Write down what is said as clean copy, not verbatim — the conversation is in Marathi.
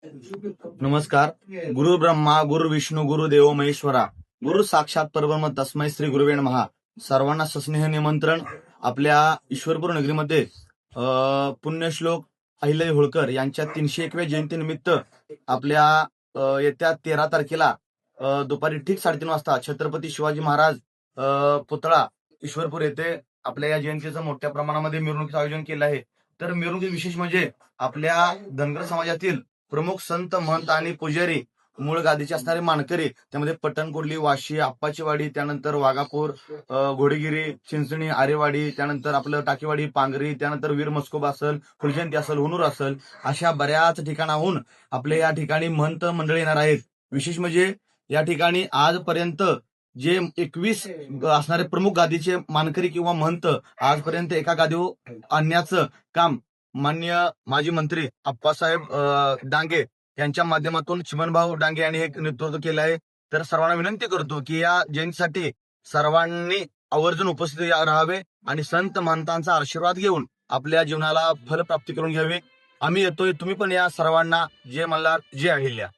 नमस्कार. गुरु ब्रह्मा गुरु विष्णू गुरु देव महेश्वरा गुरु साक्षात परब्रह्म तस्मै श्री गुरुवे नमः. सर्वांना सस्नेह निमंत्रण. आपल्या ईश्वरपूर नगरीमध्ये पुण्यश्लोक अहिल्यादेवी होळकर यांच्या 301व्या जयंतीनिमित्त आपल्या येत्या 13 तारखेला दुपारी ठीक 3:30 वाजता छत्रपती शिवाजी महाराज पुतळा ईश्वरपूर येथे आपल्या या जयंतीचं मोठ्या प्रमाणामध्ये मिरवणुकीचं आयोजन केलं आहे. तर मिरवणुकीत विशेष म्हणजे आपल्या धनगर समाजातील प्रमुख संत महंत आणि पुजारी, मूळ गादीचे असणारे मानकरी, त्यामध्ये पट्टणकुर्ली, वाशी, आप्पाचीवाडी, त्यानंतर वाघापूर, घोडेगिरी, चिंचणी, आरेवाडी, त्यानंतर आपलं टाकेवाडी, पांगरी, त्यानंतर वीर मस्कोबा असेल, फुलजयंती असेल, हुनूर असेल, अशा बऱ्याच ठिकाणाहून आपल्या या ठिकाणी महंत मंडळी येणार आहेत. विशेष म्हणजे या ठिकाणी आजपर्यंत जे 21 असणारे प्रमुख गादीचे मानकरी किंवा महंत आजपर्यंत एका गादीवर आणण्याचं काम माननीय माजी मंत्री आप्पासाहेब डांगे यांच्या माध्यमातून चिमणभाऊ डांगे यांनी एक नेतृत्व केलं आहे. तर सर्वांना विनंती करतो की या जयंतीसाठी सर्वांनी आवर्जून उपस्थित राहावे आणि संत महंतांचा आशीर्वाद घेऊन आपल्या जीवनाला फलप्राप्ती करून घ्यावी. आम्ही येतोय, तुम्ही पण या. सर्वांना जय मल्हार, जय अहिल्या.